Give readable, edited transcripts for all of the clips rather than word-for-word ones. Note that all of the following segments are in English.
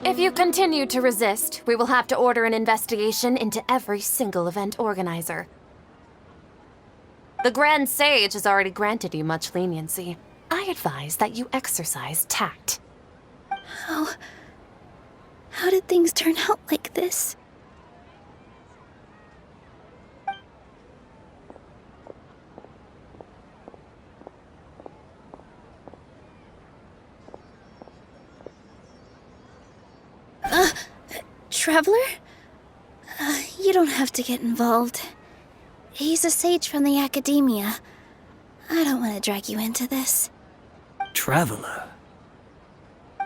If you continue to resist, we will have to order an investigation into every single event organizer. The Grand Sage has already granted you much leniency. I advise that you exercise tact. How did things turn out like this? Traveler? You don't have to get involved. He's a sage from the academia. I don't want to drag you into this. Traveler?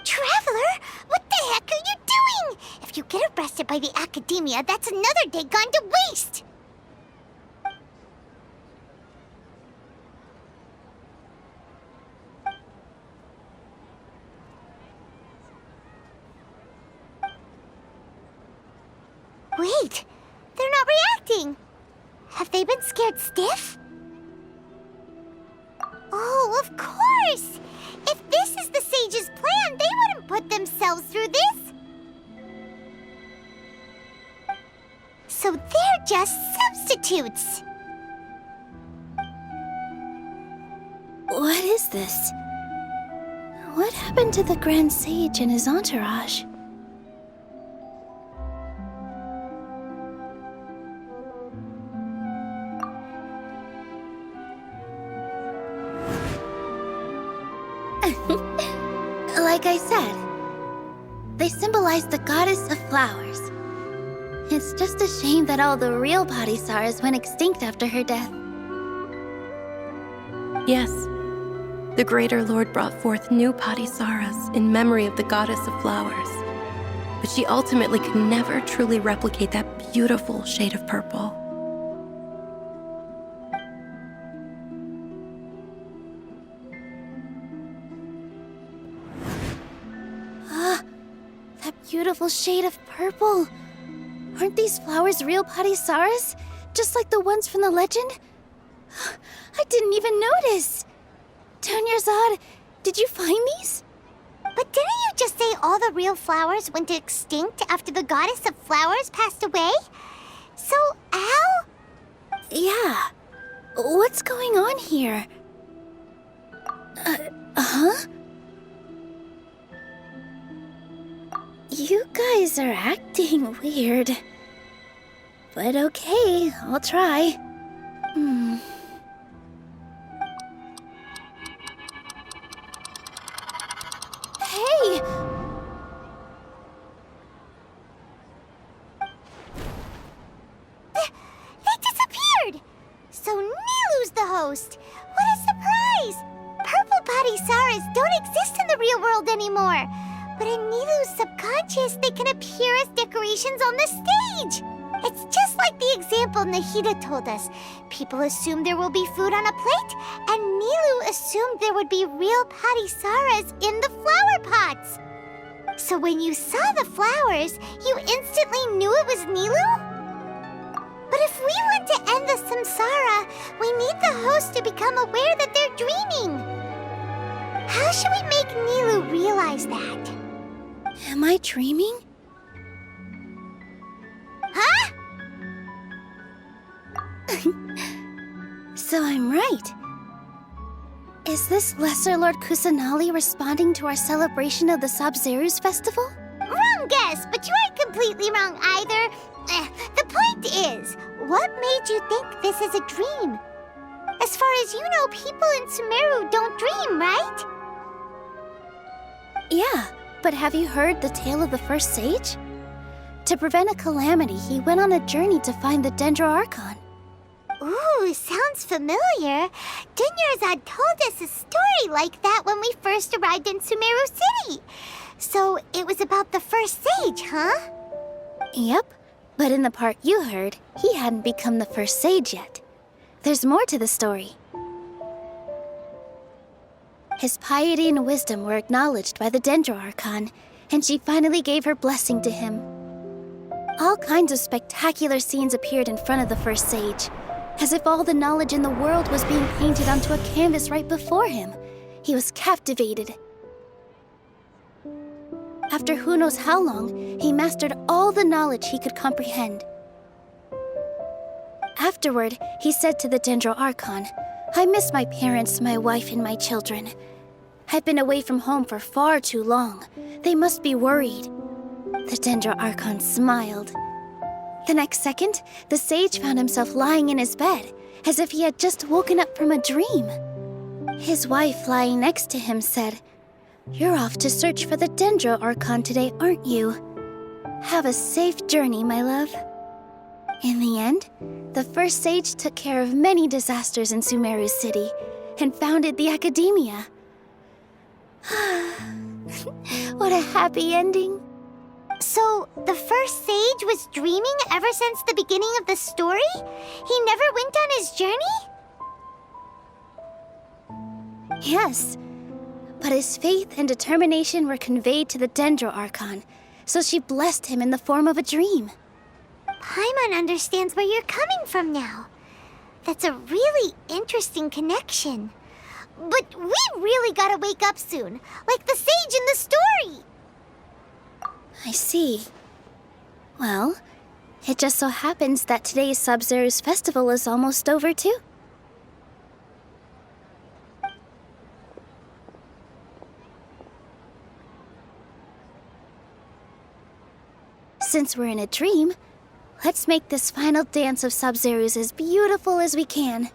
Traveler? What the heck are you doing? If you get arrested by the academia, that's another day gone to waste! Wait, they're not reacting! Have they been scared stiff? Oh, of course! If this is the sage's plan, they wouldn't put themselves through this! So they're just substitutes! What is this? What happened to the Grand Sage and his entourage? Like I said, they symbolize the goddess of flowers. It's just a shame that all the real Padisaras went extinct after her death. Yes. The Greater Lord brought forth new Padisaras in memory of the goddess of flowers. But she ultimately could never truly replicate that beautiful shade of purple. That beautiful shade of purple. Aren't these flowers real Padisaras? Just like the ones from the legend? I didn't even notice. Dunyarzad, did you find these? But didn't you just say all the real flowers went extinct after the goddess of flowers passed away? So, Al? Yeah. What's going on here? Huh? You guys are acting weird. But okay, I'll try. Hey! They disappeared! So Nilu's the host! What a surprise! Purple Padisaras don't exist in the real world anymore! But in Nilu's subconscious, they can appear as decorations on the stage! It's just like the example Nahida told us. People assumed there will be food on a plate, and Nilu assumed there would be real Padisaras in the flower pots. So when you saw the flowers, you instantly knew it was Nilu? But if we want to end the samsara, we need the host to become aware that they're dreaming. How should we make Nilu realize that? Am I dreaming? Huh? So I'm right. Is this Lesser Lord Kusanali responding to our celebration of the Sabzeruz festival? Wrong guess, but you aren't completely wrong either. The point is, what made you think this is a dream? As far as you know, people in Sumeru don't dream, right? Yeah, but have you heard the tale of the first sage? To prevent a calamity, he went on a journey to find the Archon. Ooh, sounds familiar. Dunyarzad told us a story like that when we first arrived in Sumeru City. So it was about the first sage, huh? Yep, but in the part you heard, he hadn't become the first sage yet. There's more to the story. His piety and wisdom were acknowledged by the Archon, and she finally gave her blessing to him. All kinds of spectacular scenes appeared in front of the first sage, as if all the knowledge in the world was being painted onto a canvas right before him. He was captivated. After who knows how long, he mastered all the knowledge he could comprehend. Afterward, he said to the Dendro Archon, "I miss my parents, my wife, and my children. I've been away from home for far too long. They must be worried." The Dendro Archon smiled. The next second, the sage found himself lying in his bed, as if he had just woken up from a dream. His wife, lying next to him, said, "You're off to search for the Dendro Archon today, aren't you? Have a safe journey, my love." In the end, the first sage took care of many disasters in Sumeru City and founded the Academia. What a happy ending. So, the first sage was dreaming ever since the beginning of the story? He never went on his journey? Yes, but his faith and determination were conveyed to the Dendro Archon, so she blessed him in the form of a dream. Paimon understands where you're coming from now. That's a really interesting connection. But we really gotta wake up soon, like the sage in the story! I see. Well, it just so happens that today's Sub-Zero's festival is almost over too. Since we're in a dream, let's make this final dance of Sub-Zero's as beautiful as we can.